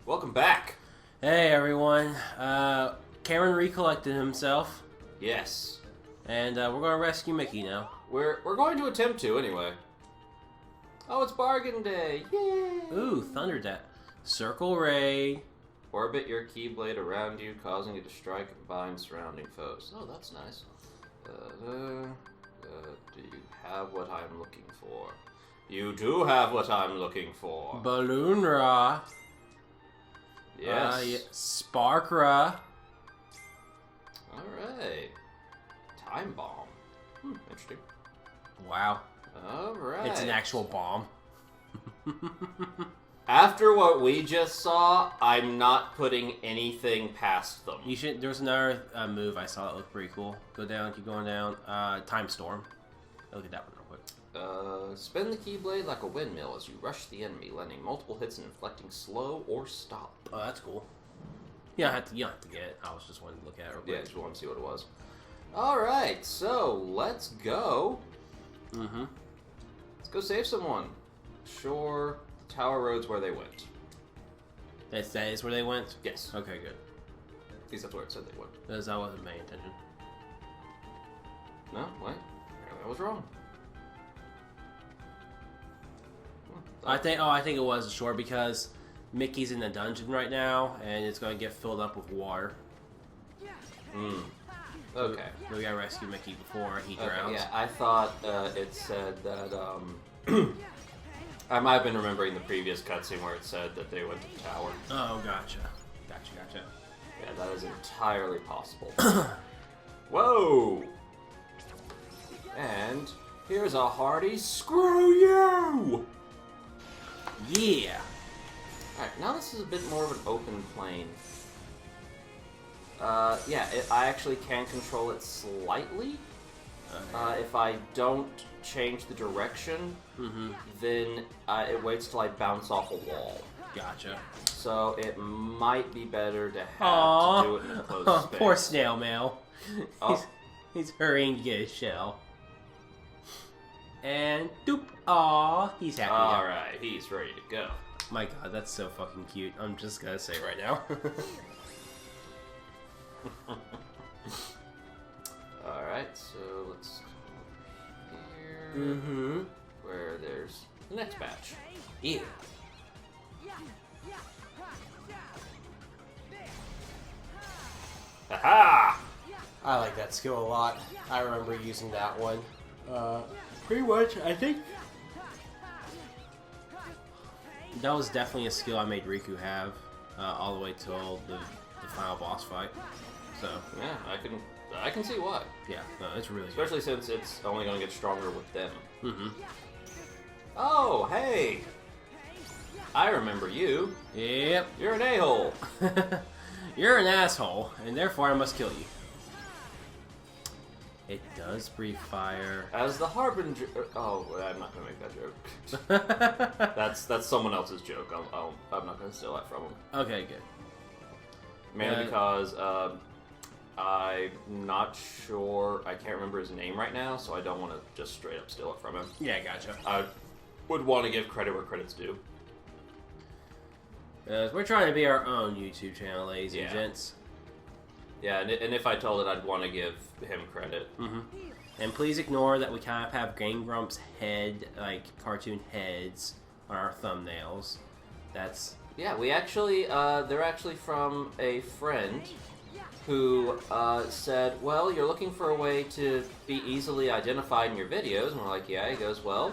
Welcome back. Hey everyone, Cameron recollected himself, Yes. and we're gonna rescue Mickey now. We're going to attempt to, anyway. Oh, it's bargain day. Yay! Ooh, Thunder Death. Circle Ray. Orbit your Keyblade around you, causing it to strike and bind surrounding foes. Oh, that's nice. Do you have what I'm looking for? You do have what I'm looking for. Balloon Ra. Yes. Spark Ra. Alright. Time Bomb. Interesting. Wow. Alright. It's an actual bomb. After what we just saw, I'm not putting anything past them. You should. There's another move I saw that looked pretty cool. Go down, keep going down. Time Storm. Look at that one real quick. Spin the Keyblade like a windmill as you rush the enemy, landing multiple hits and inflicting slow or stop. Oh, that's cool. Yeah, you don't have to get it. I was just wanting to look at it real quick. Yeah, just wanted to see what it was. Alright, so let's go. Mm-hmm. Let's go save someone. Sure, the Tower Road's where they went. That is where they went? Yes. Okay, good. At least that's where it said they went. Because that wasn't my intention. No? What? I was wrong. I think it was short because Mickey's in the dungeon right now, and it's going to get filled up with water. Okay. So we gotta rescue Mickey before he drowns. Yeah, I thought it said that, I might have been remembering the previous cutscene where it said that they went to the tower. Oh, gotcha. Gotcha. Yeah, that is entirely possible. Whoa! And here's a hearty screw you! Yeah! Alright, now this is a bit more of an open plane. I actually can control it slightly. Okay. If I don't change the direction, then it waits till I bounce off a wall. Gotcha. So it might be better to have to do it in a closed space. Poor Snail Mail. Oh. He's hurrying to get his shell. And doop. Aw, he's happy now. Alright, he's ready to go. My god, that's so fucking cute. I'm just gonna say right now. Alright, so let's go here. Where there's the next batch. Yeah. Aha! I like that skill a lot. I remember using that one. Pretty much, I think that was definitely a skill I made Riku have all the way till the final boss fight. So Yeah, I can see why. yeah, no, it's really Especially since it's only going to get stronger with them. good. Oh, hey! I remember you. Yep. You're an a-hole. You're an asshole, and therefore I must kill you. It does breathe fire. As the Harbinger... Oh, I'm not going to make that joke. That's someone else's joke. I'm not going to steal that from him. Okay, good. Mainly because I'm not sure... I can't remember his name right now, so I don't want to just straight up steal it from him. Yeah, gotcha. I would want to give credit where credit's due. We're trying to be our own YouTube channel, ladies and gents. Yeah, and if I told it, I'd want to give him credit. And please ignore that we kind of have Game Grump's head, like cartoon heads, on our thumbnails. That's... Yeah, we actually, they're actually from a friend who said, well, you're looking for a way to be easily identified in your videos. And we're like, yeah. He goes, well,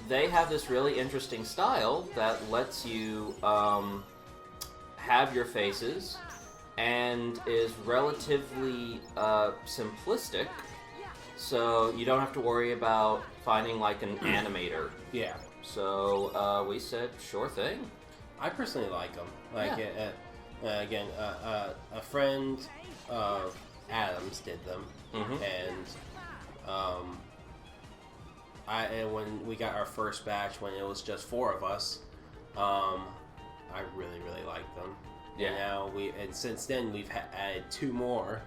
they have this really interesting style that lets you have your faces and is relatively simplistic, so you don't have to worry about finding like an animator. Yeah. So we said, sure thing. I personally like them. Like, again, a friend of Adam's did them, and when we got our first batch, when it was just 4 of us, I really liked them. Yeah. And since then we've added 2 more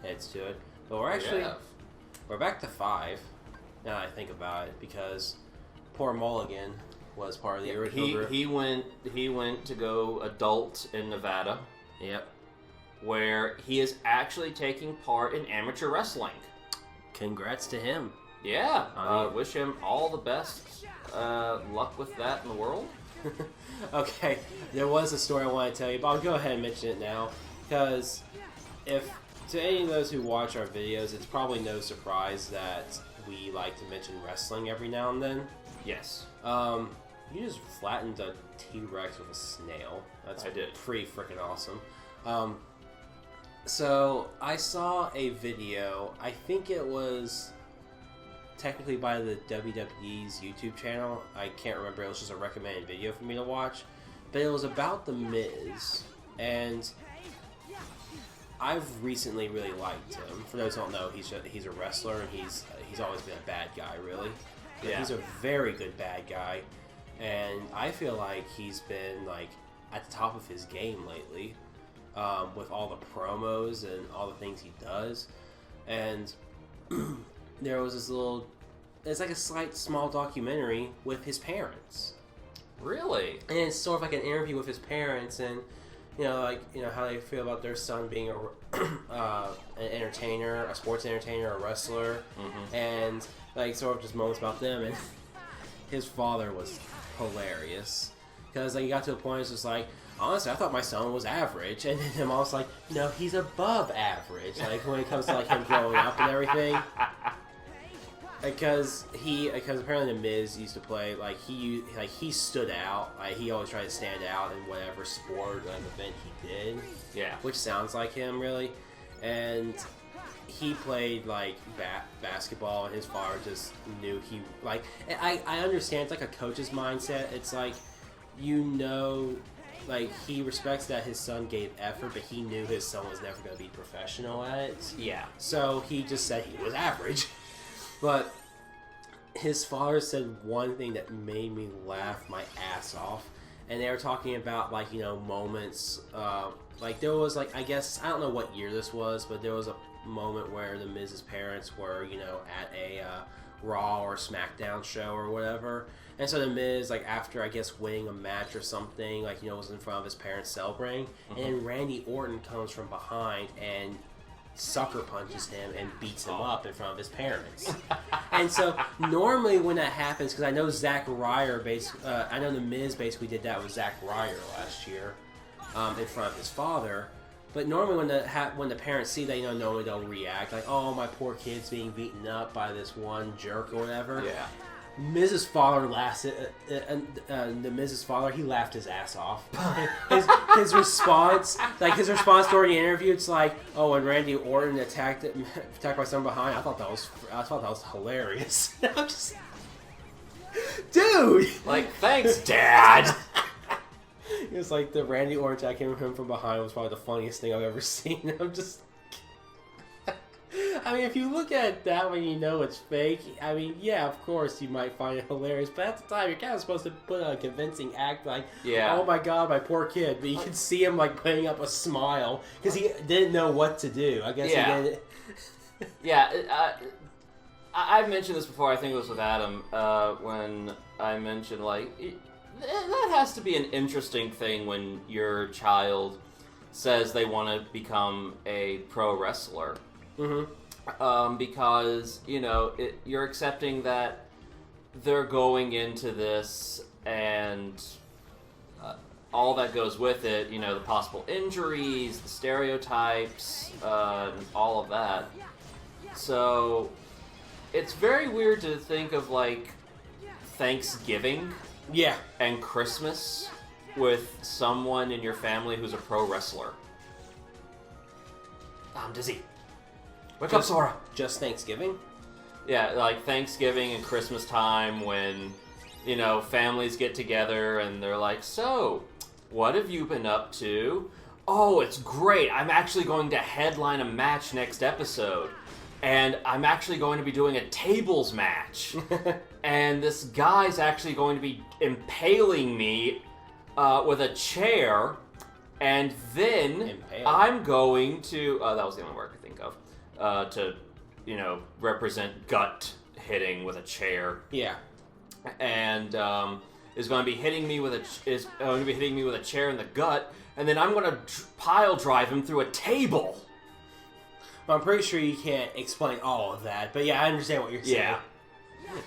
heads to it, but we're back to 5. Now that I think about it, because poor Mulligan was part of the original group. He went to go adult in Nevada. Yep. Where he is actually taking part in amateur wrestling. Congrats to him. Yeah. Wish him all the best luck with that in the world. Okay, there was a story I want to tell you, but I'll go ahead and mention it now. Because if to any of those who watch our videos, it's probably no surprise that we like to mention wrestling every now and then. Yes. You just flattened a T-Rex with a snail. That's I did. Pretty freaking awesome. So I saw a video. I think it was technically by the WWE's YouTube channel. I can't remember. It was just a recommended video for me to watch. But it was about The Miz. And I've recently really liked him. For those who don't know, he's a wrestler, and he's always been a bad guy, really. But he's a very good bad guy, and I feel like he's been like at the top of his game lately, with all the promos and all the things he does. And there was this it's like a small documentary with his parents. Really? And it's sort of like an interview with his parents, and how they feel about their son being an entertainer, a sports entertainer, a wrestler, and like sort of just moments about them. And his father was hilarious because like he got to a point it's just like, honestly, I thought my son was average, and then him was like, no, he's above average. Like when it comes to like him growing up and everything. Because apparently the Miz used to play he stood out. Like he always tried to stand out in whatever sport or event he did. Yeah. Which sounds like him really, and he played like basketball, and his father just knew he like. I understand it's like a coach's mindset. It's like like he respects that his son gave effort, but he knew his son was never going to be professional at it. Yeah. So he just said he was average. But his father said one thing that made me laugh my ass off, and they were talking about moments. Like there was I guess I don't know what year this was, but there was a moment where the Miz's parents were at a Raw or SmackDown show or whatever, and so the Miz after I guess winning a match or something was in front of his parents celebrating, and Randy Orton comes from behind and sucker punches him and beats him up in front of his parents. And so normally when that happens, because I know Zack Ryder I know the Miz basically did that with Zack Ryder last year in front of his father. But normally when the parents see that, normally they'll react like, oh, my poor kid's being beaten up by this one jerk or whatever. Yeah. Mrs. Father the Mrs. Father, he laughed his ass off. His response during the interview, it's like, oh, when Randy Orton attacked my son behind, I thought that was hilarious. I'm just, dude, thanks, Dad. It was like the Randy Orton attacking him from behind was probably the funniest thing I've ever seen. I'm just. I mean, if you look at it that way, it's fake. I mean, yeah, of course you might find it hilarious, but at the time you're kind of supposed to put a convincing act oh my god, my poor kid. But you can see him putting up a smile because he didn't know what to do. I guess he did. Yeah, I've mentioned this before. I think it was with Adam when I mentioned that has to be an interesting thing when your child says they want to become a pro wrestler. Mm-hmm. Because you're accepting that they're going into this and all that goes with it. The possible injuries, the stereotypes, all of that. So it's very weird to think of Thanksgiving, and Christmas with someone in your family who's a pro wrestler. I'm dizzy. Wake up, Sora. Just Thanksgiving? Yeah, Thanksgiving and Christmas time when, families get together and they're like, so, what have you been up to? Oh, it's great. I'm actually going to headline a match next episode. And I'm actually going to be doing a tables match. And this guy's actually going to be impaling me with a chair. And then I'm going to... that was the only word I could think of. To represent gut hitting with a chair. Yeah. And is going to be hitting me with a chair in the gut, and then I'm going to pile drive him through a table. Well, I'm pretty sure you can't explain all of that, but yeah, I understand what you're saying. Yeah.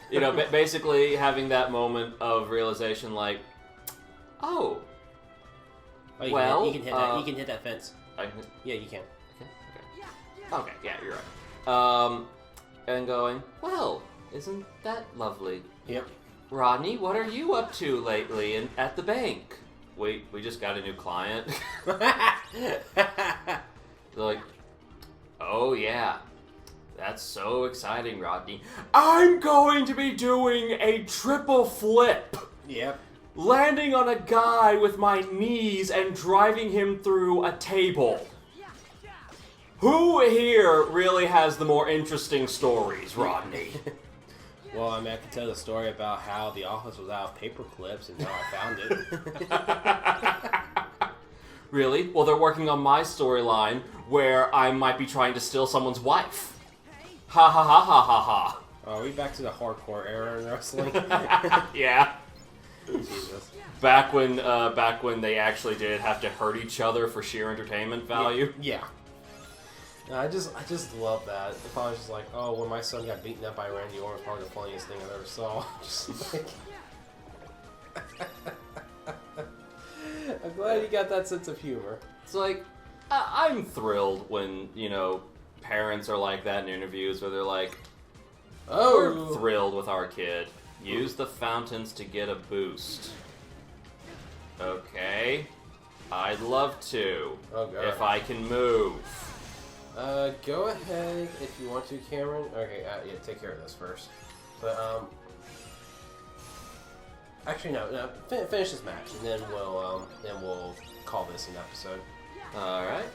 You know, basically having that moment of realization, like, oh, you well, can hit that. You can hit that fence. Yeah, you can. Okay, yeah, you're right. And going, well, isn't that lovely? Yep. Rodney, what are you up to lately at the bank? We just got a new client. They're like, oh yeah, that's so exciting, Rodney. I'm going to be doing a triple flip. Yep. Landing on a guy with my knees and driving him through a table. Who here really has the more interesting stories, Rodney? Well, I mean, I could tell the story about how the office was out of paper clips and how I found it. Really? Well, they're working on my storyline where I might be trying to steal someone's wife. Ha ha ha ha ha ha. Are we back to the hardcore era in wrestling? Yeah. Jesus. Back when they actually did have to hurt each other for sheer entertainment value. Yeah. No, I just love that. If I was just like, oh, when my son got beaten up by Randy Orton, it's probably the funniest thing I've ever saw. Just like, I'm glad you got that sense of humor. It's like, I'm thrilled when, parents are like that in interviews where they're like, oh, we're thrilled with our kid. Use the fountains to get a boost. Okay. I'd love to. Oh, God. If I can move. Go ahead if you want to, Cameron. Okay, yeah, take care of this first. But, actually, no, finish this match, and then we'll call this an episode. Alright.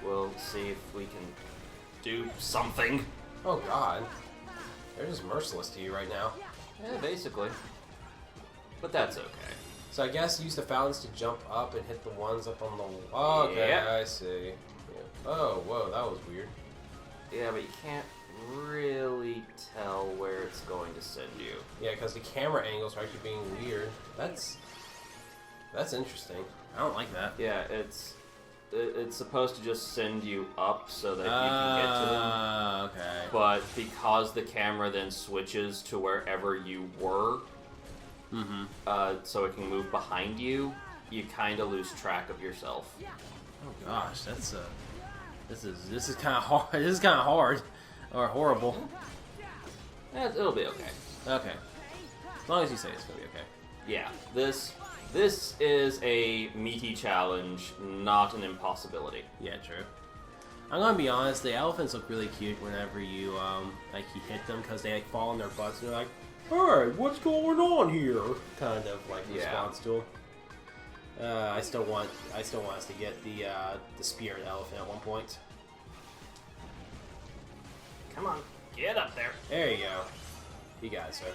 We'll see if we can do something. Oh, God. They're just merciless to you right now. Yeah, basically. But that's okay. So I guess use the fountains to jump up and hit the ones up on the... Oh, okay, Yep. I see. Yeah. Oh, whoa, that was weird. Yeah, but you can't really tell where it's going to send you. Yeah, because the camera angles are actually being weird. That's interesting. I don't like that. Yeah, it's supposed to just send you up so that you can get to them. Okay. But because the camera then switches to wherever you were, so it can move behind you, you kind of lose track of yourself. Oh gosh, this is kind of hard. This is kind of hard, or horrible. Yeah, it'll be okay. Okay, as long as you say it's gonna be okay. Yeah, this is a meaty challenge, not an impossibility. Yeah, true. I'm gonna be honest. The elephants look really cute whenever you you hit them because they fall on their butts and they're like, "Alright, what's going on here?" Kind of like response to them. I still want us to get the speared elephant at one point. Come on, get up there. There you go. You got it, sir.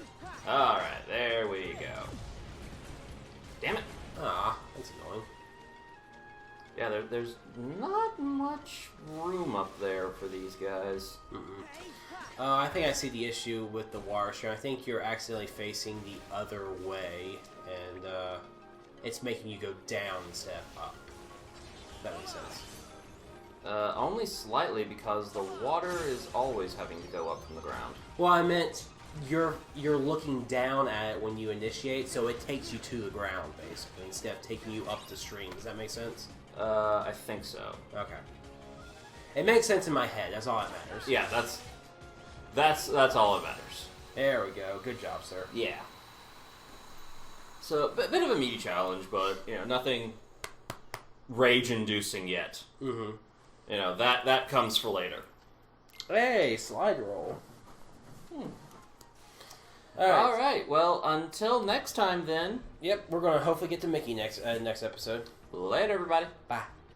All right, there we go. Damn it. Ah, that's annoying. Yeah, there's not much room up there for these guys. I think I see the issue with the water stream. I think you're accidentally facing the other way, and it's making you go down instead of up. That makes sense. Only slightly, because the water is always having to go up from the ground. Well, I meant you're looking down at it when you initiate, so it takes you to the ground, basically, instead of taking you up the stream. Does that make sense? I think so. Okay. It makes sense in my head. That's all that matters. Yeah, that's all that matters. There we go. Good job, sir. Yeah. So, bit of a meaty challenge, but, nothing rage-inducing yet. Mm-hmm. That comes for later. Hey, slide roll. All right. Well, until next time, then. Yep, we're going to hopefully get to Mickey next episode. Later, everybody. Bye.